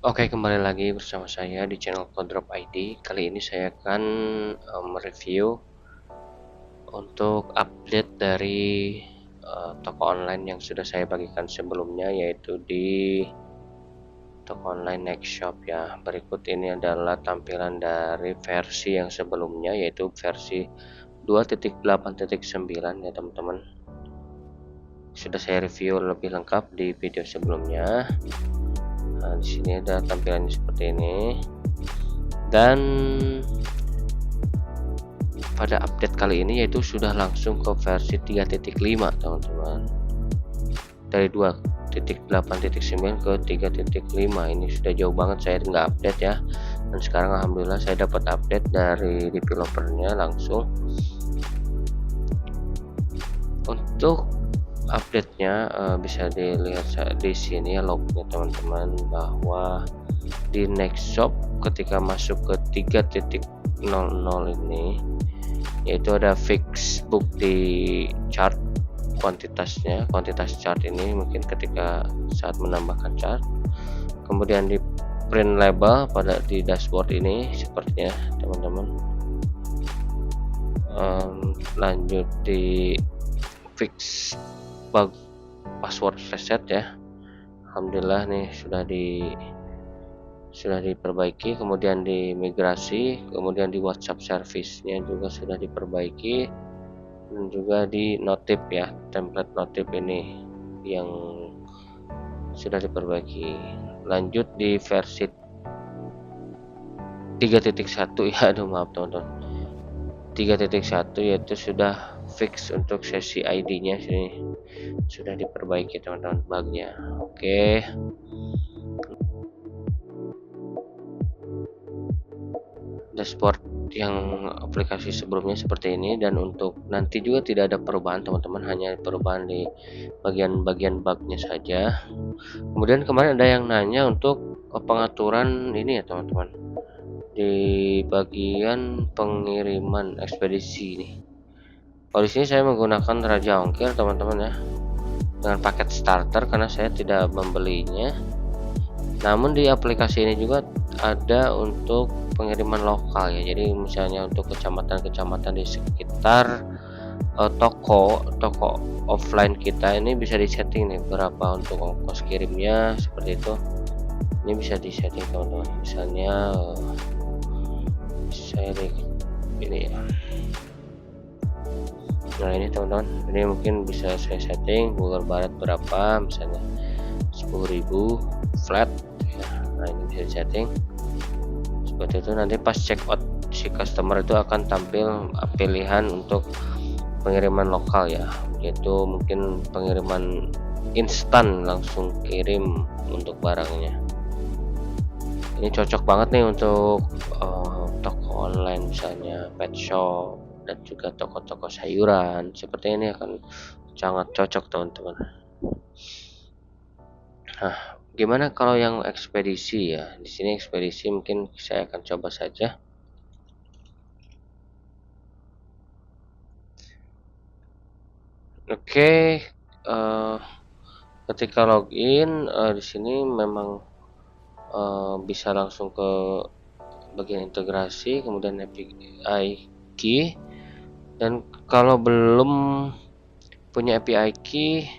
Oke, kembali lagi bersama saya di channel Codrop ID. Kali ini saya akan mereview untuk update dari toko online yang sudah saya bagikan sebelumnya, yaitu di toko online Next Shop ya. Berikut ini adalah tampilan dari versi yang sebelumnya, yaitu versi 2.8.9 ya teman-teman. Sudah saya review lebih lengkap di video sebelumnya. Nah, di sini ada tampilannya seperti ini. Dan pada update kali ini yaitu sudah langsung ke versi 3.5 teman-teman, dari 2.8.9 ke 3.5. ini sudah jauh banget saya nggak update ya, dan sekarang alhamdulillah saya dapat update dari developernya langsung. Untuk update-nya bisa dilihat di sini ya lognya teman-teman, bahwa di Next Shop ketika masuk ke 3.0 ini yaitu ada fix book di chart kuantitas chart ini mungkin ketika saat menambahkan chart, kemudian di print label pada di dashboard ini sepertinya teman-teman. Lanjut di fix bug password reset ya, alhamdulillah nih sudah diperbaiki. Kemudian di migrasi, kemudian di WhatsApp service-nya juga sudah diperbaiki, dan juga di notif ya, template notif ini yang sudah diperbaiki. Lanjut di versi 3.1 ya, aduh maaf teman-teman, 3.1 yaitu sudah fix untuk sesi ID-nya sini sudah diperbaiki teman-teman bugnya. Oke. Dashboard yang aplikasi sebelumnya seperti ini, dan untuk nanti juga tidak ada perubahan teman-teman, hanya perubahan di bagian-bagian bugnya saja. Kemudian kemarin ada yang nanya untuk pengaturan ini ya teman-teman, di bagian pengiriman ekspedisi ini. Kalau di sini saya menggunakan Raja Ongkir teman-teman ya, dengan paket starter karena saya tidak membelinya. Namun di aplikasi ini juga ada untuk pengiriman lokal ya, jadi misalnya untuk kecamatan-kecamatan di sekitar toko offline kita ini bisa disetting nih berapa untuk ongkos kirimnya, seperti itu. Ini bisa disetting teman-teman, misalnya saya ini ya. Nah ini teman-teman, ini mungkin bisa saya setting Bogor Barat berapa, misalnya 10.000 flat ya. Nah ini bisa disetting seperti itu. Nanti pas check out si customer itu akan tampil pilihan untuk pengiriman lokal ya, yaitu mungkin pengiriman instan langsung kirim untuk barangnya. Ini cocok banget nih untuk toko online misalnya pet shop dan juga toko-toko sayuran, seperti ini akan sangat cocok teman-teman. Nah, gimana kalau yang ekspedisi ya? Di sini ekspedisi mungkin saya akan coba saja. Oke, ketika login di sini memang bisa langsung ke bagian integrasi, kemudian API key, dan kalau belum punya API key,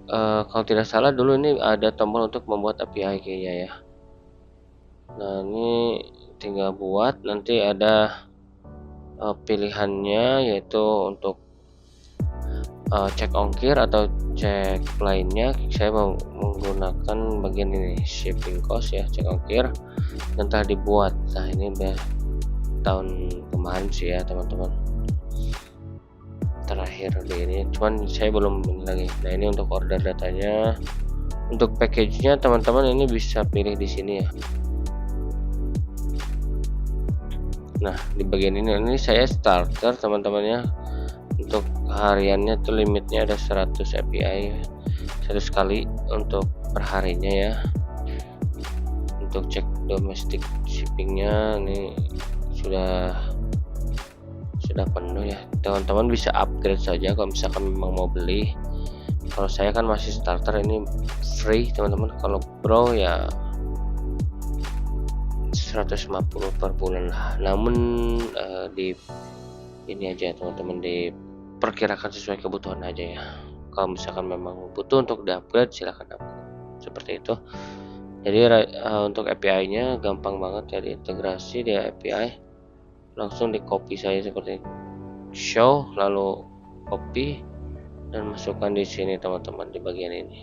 kalau tidak salah dulu ini ada tombol untuk membuat API key-nya ya. Nah ini tinggal buat, nanti ada pilihannya yaitu untuk cek ongkir atau cek lainnya. Saya mau menggunakan bagian ini, shipping cost ya, cek ongkir, dan telah dibuat. Nah ini udah tahun kemarin sih ya teman-teman, terakhir di ini, cuman saya belum lagi. Nah ini untuk order datanya. Untuk package-nya teman-teman ini bisa pilih di sini ya. Nah di bagian ini saya starter teman-temannya. Untuk hariannya tuh limitnya ada 100 API, 100 kali untuk perharinya ya. Untuk cek domestic shippingnya ini sudah penuh ya, teman-teman bisa upgrade saja kalau misalkan memang mau beli. Kalau saya kan masih starter, ini free teman-teman. Kalau pro ya 150 per bulan lah. Namun di ini aja teman-teman, diperkirakan sesuai kebutuhan aja ya. Kalau misalkan memang butuh untuk di-upgrade silahkan upgrade seperti itu. Jadi untuk API-nya gampang banget ya, diintegrasi di API, langsung di copy saja seperti show, lalu copy dan masukkan di sini teman-teman, di bagian ini.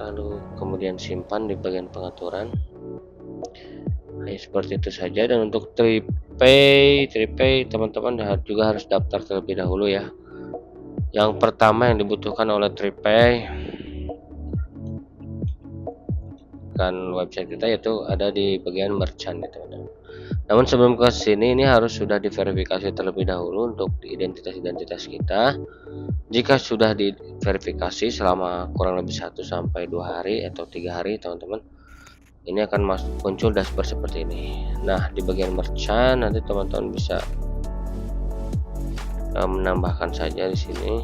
Lalu kemudian simpan di bagian pengaturan. Nah, seperti itu saja. Dan untuk TriPay teman-teman juga harus daftar terlebih dahulu ya. Yang pertama yang dibutuhkan oleh TriPay kan website kita, yaitu ada di bagian merchant ya teman-teman. Namun sebelum ke sini ini harus sudah diverifikasi terlebih dahulu untuk identitas kita. Jika sudah diverifikasi selama kurang lebih 1 sampai 2 hari atau 3 hari teman-teman, ini akan muncul dashboard seperti ini. Nah, di bagian merchant nanti teman-teman bisa menambahkan saja di sini.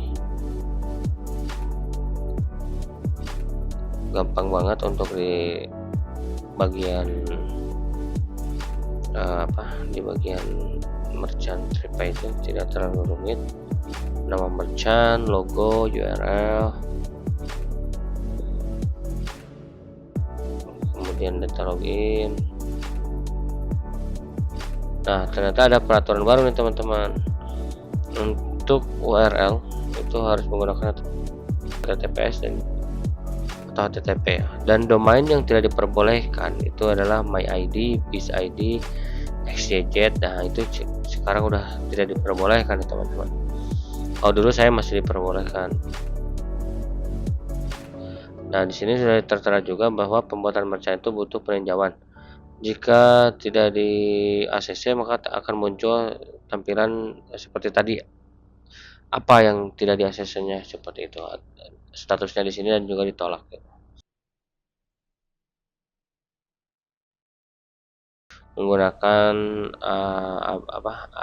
Gampang banget untuk di bagian di bagian merchant TriPay itu tidak terlalu rumit. Nama merchant, logo, URL, kemudian data login. Nah, ternyata ada peraturan baru nih teman-teman. Untuk URL itu harus menggunakan HTTPS atau HTTP, dan domain yang tidak diperbolehkan itu adalah MyID, BizID, XYZ. Nah, itu sekarang udah tidak diperbolehkan ya teman-teman. Kalau dulu saya masih diperbolehkan. Nah, di sini sudah tertera juga bahwa pembuatan merchant itu butuh peninjauan. Jika tidak di ACC maka akan muncul tampilan seperti tadi. Apa yang tidak di ACC-nya seperti itu. Statusnya di sini dan juga ditolak. Menggunakan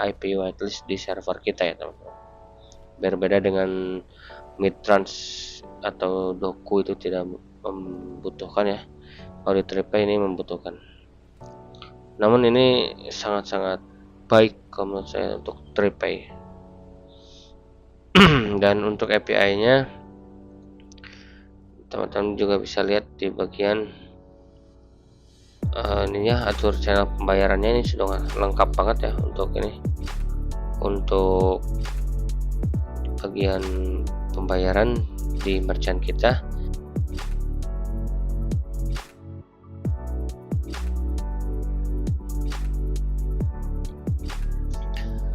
IP whitelist di server kita ya teman-teman. Berbeda dengan Midtrans atau Doku itu tidak membutuhkan ya. Kalau di TriPay ini membutuhkan. Namun ini sangat-sangat baik kalau menurut saya untuk TriPay. Dan untuk API-nya teman-teman juga bisa lihat di bagian ini ya, atur channel pembayarannya. Ini sudah lengkap banget ya untuk ini, untuk bagian pembayaran di merchant kita.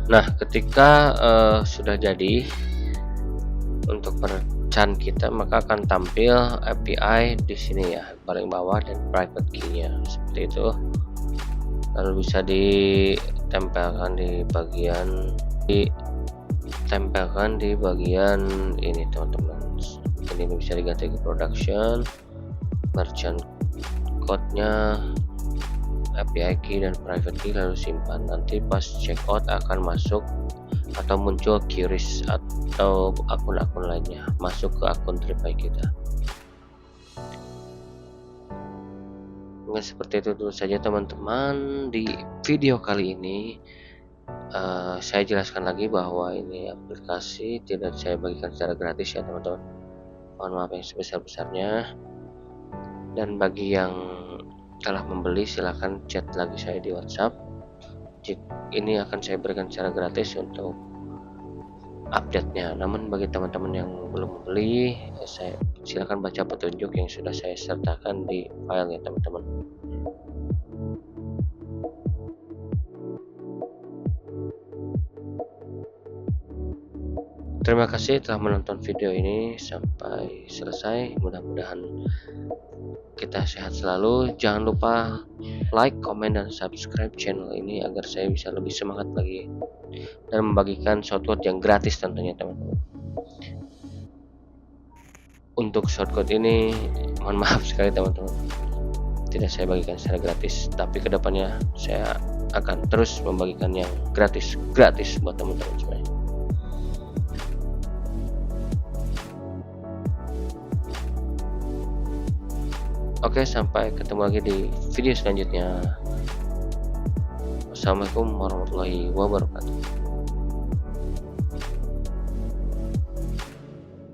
Nah, ketika sudah jadi untuk merchant kita, maka akan tampil API di sini ya, paling bawah, dan private key-nya seperti itu. Lalu bisa ditempelkan di bagian ini teman-teman. Ini bisa diganti ke production, merchant code-nya, API key dan private key, lalu simpan. Nanti pas checkout akan masuk atau muncul QRIS atau akun-akun lainnya masuk ke akun TriPay kita. Nah, seperti itu dulu saja teman-teman. Di video kali ini saya jelaskan lagi bahwa ini aplikasi tidak saya bagikan secara gratis ya teman-teman. Mohon maaf yang sebesar-besarnya. Dan bagi yang telah membeli silahkan chat lagi saya di WhatsApp. Ini akan saya berikan secara gratis untuk update-nya. Namun bagi teman-teman yang belum membeli, saya silakan baca petunjuk yang sudah saya sertakan di file ya teman-teman. Terima kasih telah menonton video ini sampai selesai. Mudah-mudahan kita sehat selalu. Jangan lupa like, comment, dan subscribe channel ini agar saya bisa lebih semangat lagi dan membagikan shortcut yang gratis tentunya teman-teman. Untuk shortcut ini mohon maaf sekali teman-teman, tidak saya bagikan secara gratis, tapi kedepannya saya akan terus membagikan yang gratis buat teman-teman semuanya. Oke, sampai ketemu lagi di video selanjutnya. Wassalamualaikum warahmatullahi wabarakatuh.